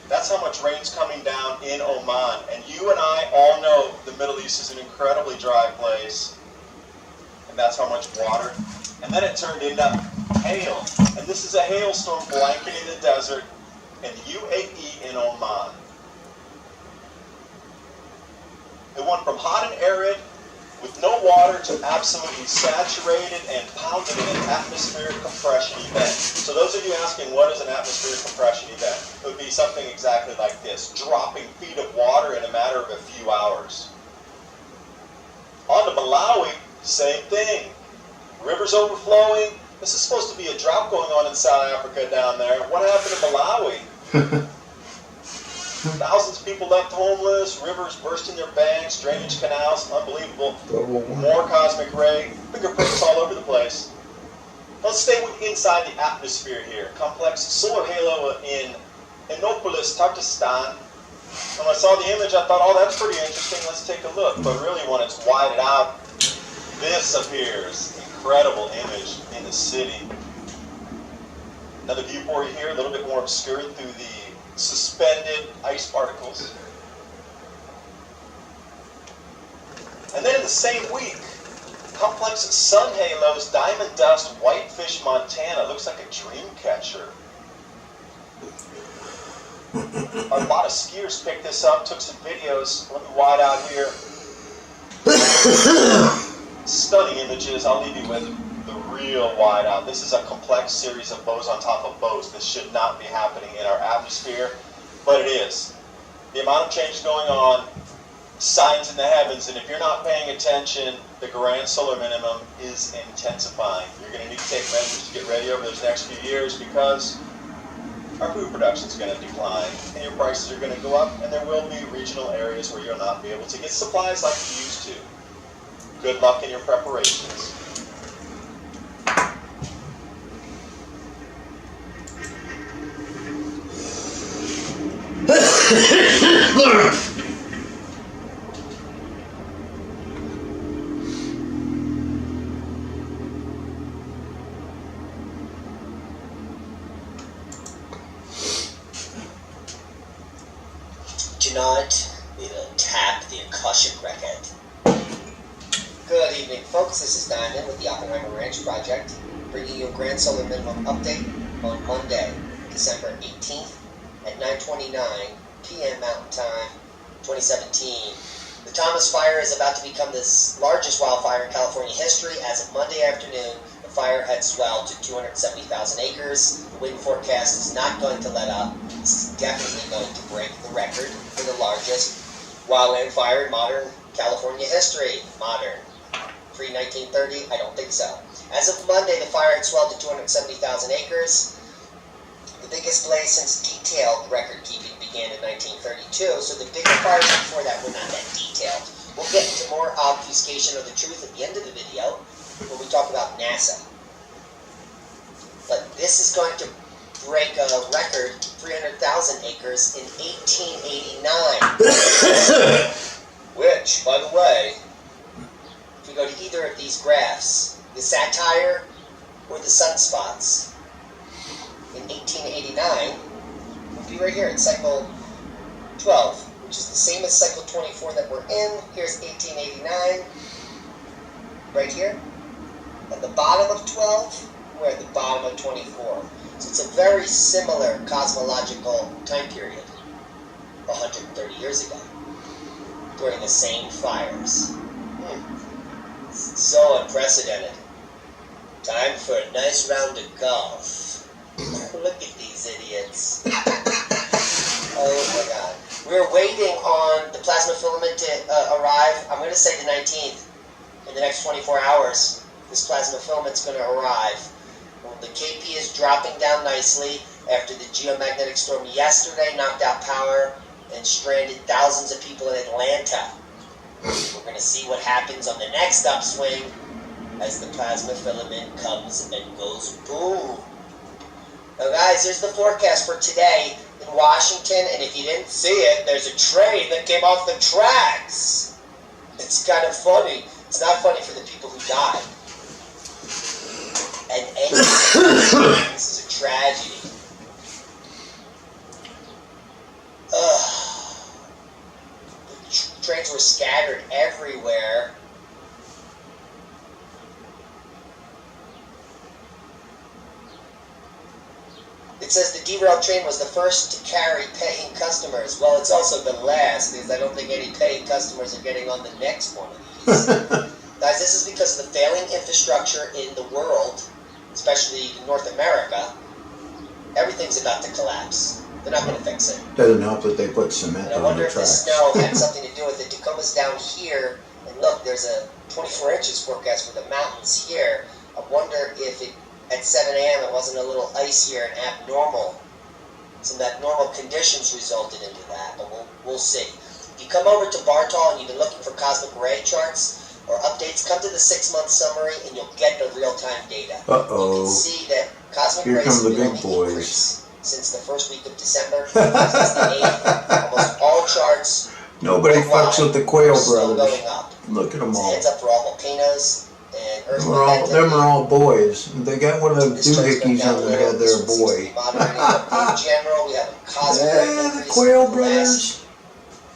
That's how much rain's coming down in Oman. And you and I all know the Middle East is an incredibly dry place. And that's how much water. And then it turned into hail. And this is a hailstorm blanketing the desert in the UAE in Oman. It went from hot and arid with no water to absolutely saturated and pounded in an atmospheric compression event. So those of you asking, what is an atmospheric compression event? It would be something exactly like this, dropping feet of water in a matter of a few hours. On to Malawi, same thing. Rivers overflowing. This is supposed to be a drought going on in South Africa down there. What happened to Malawi? Thousands of people left homeless, rivers bursting their banks, drainage canals, unbelievable. More cosmic ray, fingerprints all over the place. Let's stay inside the atmosphere here. Complex solar halo in Innopolis, Turkestan. When I saw the image, I thought, oh, that's pretty interesting. Let's take a look. But really, when it's widened out, this appears. Incredible image in the city. Another viewport here, a little bit more obscured through the suspended ice particles. And then in the same week, complex sun halos, diamond dust, Whitefish, Montana. Looks like a dream catcher. A lot of skiers picked this up, took some videos. Let me wide out here. Stunning images. I'll leave you with the real wide out. This is a complex series of bows on top of bows. This should not be happening in our atmosphere, but it is. The amount of change going on, signs in the heavens, and if you're not paying attention, the grand solar minimum is intensifying. You're going to need to take measures to get ready over those next few years because our food production is going to decline, and your prices are going to go up, and there will be regional areas where you'll not be able to get supplies like you used to. Good luck in your preparations. Tonight, we will tap the Akashic record. Good evening, folks. This is Diamond with the Oppenheimer Ranch Project, bringing you a grand solar minimum update on Monday, December 18th at 9:29 p.m. Mountain Time, 2017. The Thomas Fire is about to become the largest wildfire in California history. As of Monday afternoon, the fire had swelled to 270,000 acres. The wind forecast is not going to let up. This is definitely going to break the record for the largest wildland fire in modern California history. Modern. Pre-1930? I don't think so. As of Monday, the fire had swelled to 270,000 acres. The biggest blaze since detailed record keeping began in 1932, so the bigger fires before that were not that detailed. We'll get into more obfuscation of the truth at the end of the video when we talk about NASA. But this is going to break a record, 300,000 acres in 1889. Which, by the way, if we go to either of these graphs, the satire or the sunspots, in 1889, we'll be right here at cycle 12, which is the same as cycle 24 that we're in. Here's 1889, right here. At the bottom of 12, we're at the bottom of 24. So it's a very similar cosmological time period, 130 years ago, during the same fires. So unprecedented. Time for a nice round of golf. Look at these idiots. Oh my god. We're waiting on the plasma filament to arrive. I'm going to say the 19th. In the next 24 hours, this plasma filament's going to arrive. Well, the KP is dropping down nicely after the geomagnetic storm yesterday knocked out power and stranded thousands of people in Atlanta. We're going to see what happens on the next upswing as the plasma filament comes and goes boom. Now guys, here's the forecast for today in Washington, and if you didn't see it, there's a train that came off the tracks. It's kind of funny. It's not funny for the people who died. And this is a tragedy. bodies were scattered everywhere. It says the derailed train was the first to carry paying customers. Well, it's also the last, because I don't think any paying customers are getting on the next one of these. Guys, this is because of the failing infrastructure in the world, especially in North America. Everything's about to collapse. They're not going to fix it. Doesn't help that they put cement and I on wonder the if the tracks. snow had something to do with it. Tacoma's down here, and look, there's a 24 inches forecast for the mountains here. I wonder if it, at 7 a.m. it wasn't a little icier and abnormal. Some abnormal conditions resulted into that, but we'll see. If you come over to Bartol and you've been looking for cosmic ray charts or updates, come to the 6-month summary and you'll get the real-time data. You can see that cosmic rays have been on the increase since the first week of December, since the 8th. Almost all charts. Nobody fucks with the Quail still brothers. going up. Look at them all. Heads up for all volcanoes and earthquake Them are all boys. They got one of them doohickeys on their head. They're a boy. In general, we have a cosmic Yeah, the Quail brothers.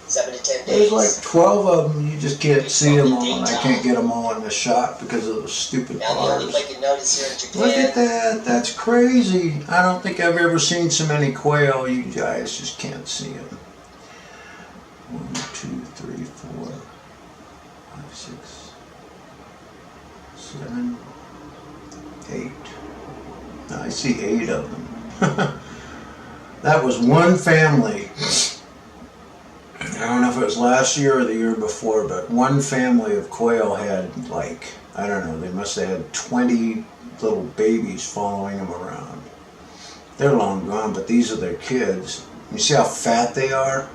7 to 10 days. There's like 12 of them. You just can't see them all. And I can't get them all in the shot because of those stupid Now the only cars. place you can notice here in Japan. Look at that. That's crazy. I don't think I've ever seen so many quail. You guys just can't see them. 1, 2, 3, 4, 5, 6, 7, 8. I see 8 of them. That was one family. I don't know if it was last year or the year before, but one family of quail had, like, I don't know, they must have had 20 little babies following them around. They're long gone, but these are their kids. You see how fat they are?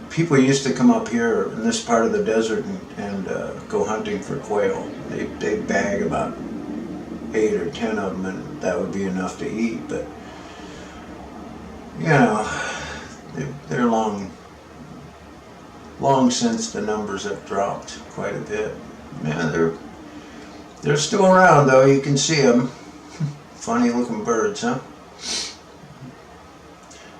People used to come up here in this part of the desert and go hunting for quail. They'd bag about 8 or 10 of them, and that would be enough to eat, but, you know, they're long since the numbers have dropped quite a bit. Man, they're still around though. You can see them. Funny looking birds, huh?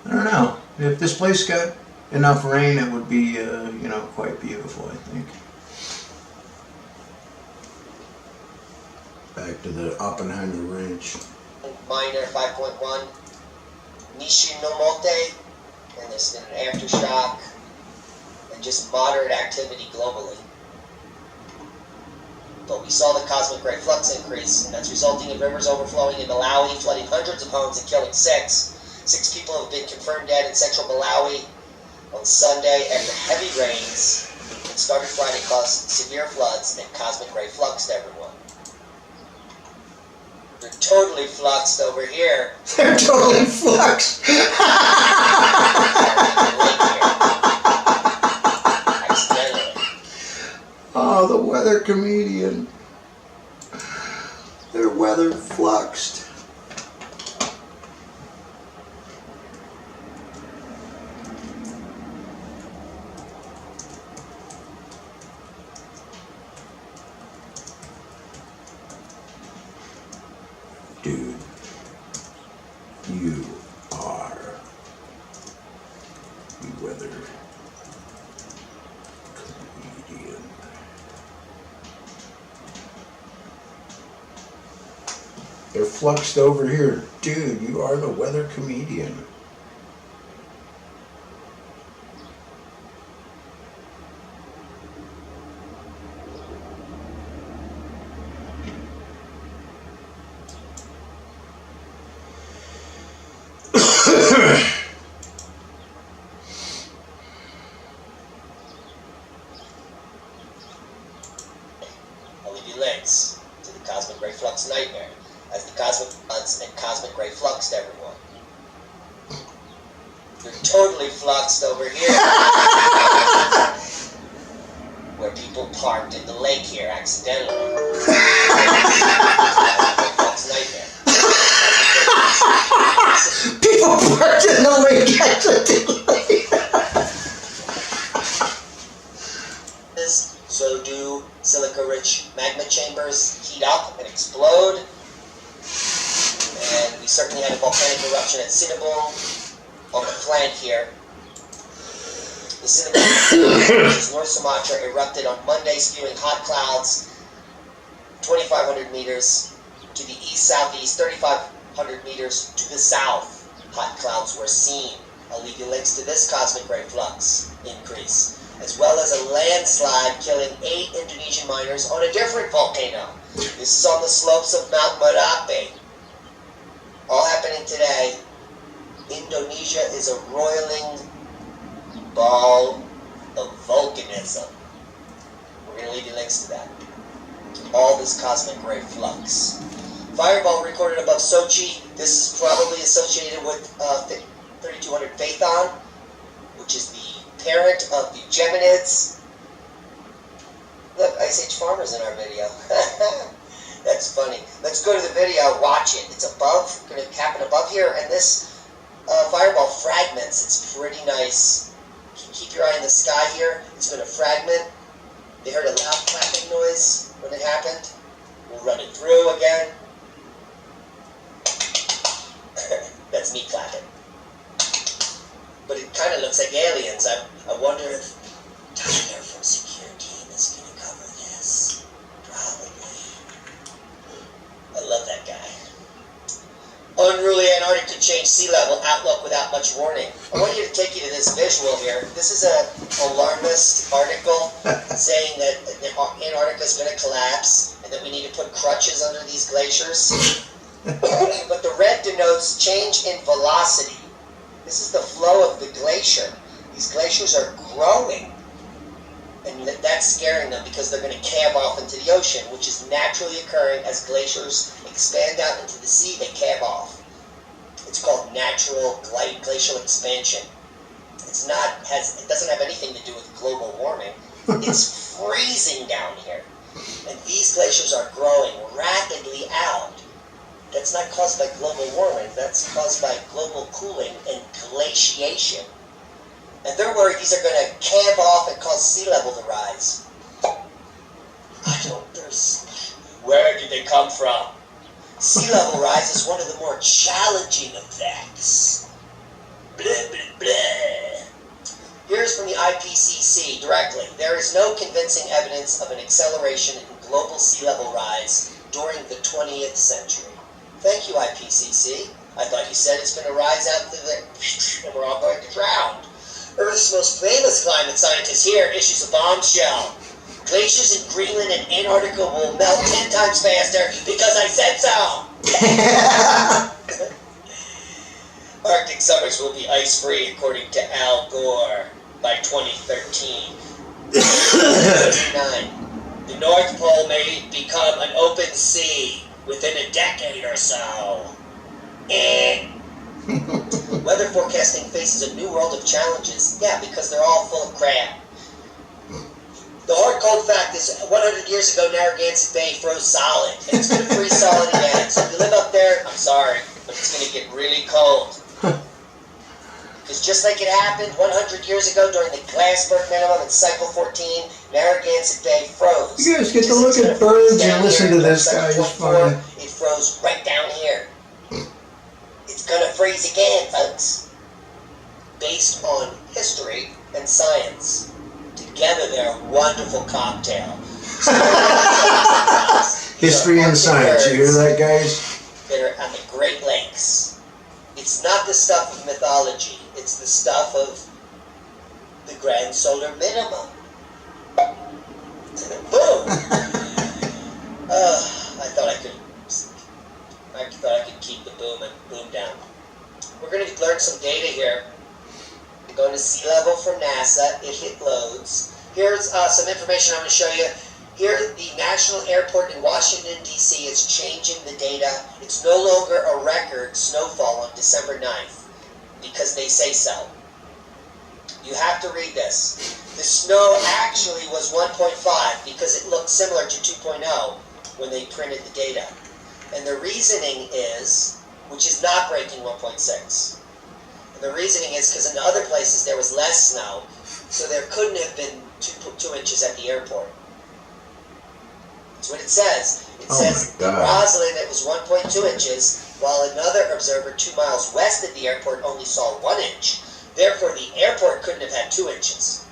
I don't know. If this place got enough rain, it would be, you know, quite beautiful, I think. Back to the Oppenheimer Ranch. Minor 5.1. Nishin no Mote. And there's been an aftershock and just moderate activity globally. But we saw the cosmic ray flux increase, and that's resulting in rivers overflowing in Malawi, flooding hundreds of homes and killing 6. 6 people have been confirmed dead in central Malawi on Sunday after heavy rains that started Friday caused severe floods and cosmic ray fluxed everyone. They're totally fluxed over here. They're totally fluxed. Oh, the weather comedian. They're weather fluxed. Dude, you are the weather comedian. They're fluxed over here. Dude, you are the weather comedian. I'll leave you links to the cosmic ray flux nightmare as the cosmic floods and cosmic ray fluxed everyone. They're totally fluxed over here. Where people parked in the lake here accidentally. Flux nightmare. People parked in the lake accidentally. So do silica-rich magma chambers heat up and explode. And we certainly had a volcanic eruption at Cinnabon on the flank here. The Sinamang, which is North Sumatra, erupted on Monday, spewing hot clouds 2,500 meters to the east-southeast, 3,500 meters to the south. Hot clouds were seen. I'll leave you links to this cosmic ray flux increase, as well as a landslide killing 8 Indonesian miners on a different volcano. This is on the slopes of Mount Merapi. All happening today. Indonesia is a roiling ball of volcanism. We're going to leave you links to that. All this cosmic ray flux. Fireball recorded above Sochi. This is probably associated with 3200 Phaethon, which is the parent of the Geminids. Look, Ice Age Farmer's in our video. That's funny. Let's go to the video, watch it. It's above, going to happen above here, and this fireball fragments. It's pretty nice. Keep your eye in the sky here. It's going to fragment. They heard a loud clapping noise when it happened. We'll run it through again. That's me clapping. But it kind of looks like aliens. I wonder if Tyler from Secure Team is going to cover this. Probably. I love that guy. Unruly Antarctic could change sea level outlook without much warning. I want you to take you to this visual here. This is an alarmist article saying that Antarctica is going to collapse and that we need to put crutches under these glaciers. But the red denotes change in velocity. This is the flow of the glacier. These glaciers are growing. And that's scaring them because they're going to calve off into the ocean, which is naturally occurring as glaciers expand out into the sea, they calve off. It's called natural glacial expansion. It doesn't have anything to do with global warming. It's freezing down here. And these glaciers are growing rapidly out. That's not caused by global warming. That's caused by global cooling and glaciation. And they're worried these are going to calve off and cause sea level to rise. Where did they come from? Sea level rise is one of the more challenging effects. Blah, blah, blah. Here's from the IPCC directly. There is no convincing evidence of an acceleration in global sea level rise during the 20th century. Thank you, IPCC. I thought you said it's going to rise out to the... and we're all going to drown. Earth's most famous climate scientist here issues a bombshell. Glaciers in Greenland and Antarctica will melt 10 times faster because I said so! Arctic summers will be ice-free, according to Al Gore, by 2013. 2039. The North Pole may become an open sea within a decade or so. Weather forecasting faces a new world of challenges. Yeah, because they're all full of crap. The hard cold fact is 100 years ago Narragansett Bay froze solid, and it's going to freeze solid again. So if you live up there, I'm sorry, but it's going to get really cold. Because just like it happened 100 years ago during the Glassberg minimum in cycle 14, Narragansett Bay froze. You guys get to look at birds and listen to this guy. It's funny. It froze right down here. It's going to freeze again, folks. Based on history and science. Together they're a wonderful cocktail. History and science. You hear that, guys? They're on the Great Lakes. It's not the stuff of mythology. It's the stuff of the grand solar minimum. Boom! I thought I could keep the boom down. We're going to learn some data here. We're going to sea level from NASA. It hit loads. Here's some information I'm going to show you. Here, the National Airport in Washington, D.C. is changing the data. It's no longer a record snowfall on December 9th because they say so. You have to read this. The snow actually was 1.5 because it looked similar to 2.0 when they printed the data. And the reasoning is, which is not breaking 1.6. And the reasoning is because in other places there was less snow, so there couldn't have been 2 inches at the airport. That's what it says. It says in Roslyn it was 1.2 inches, while another observer 2 miles west of the airport only saw 1 inch. Therefore, the airport couldn't have had 2 inches.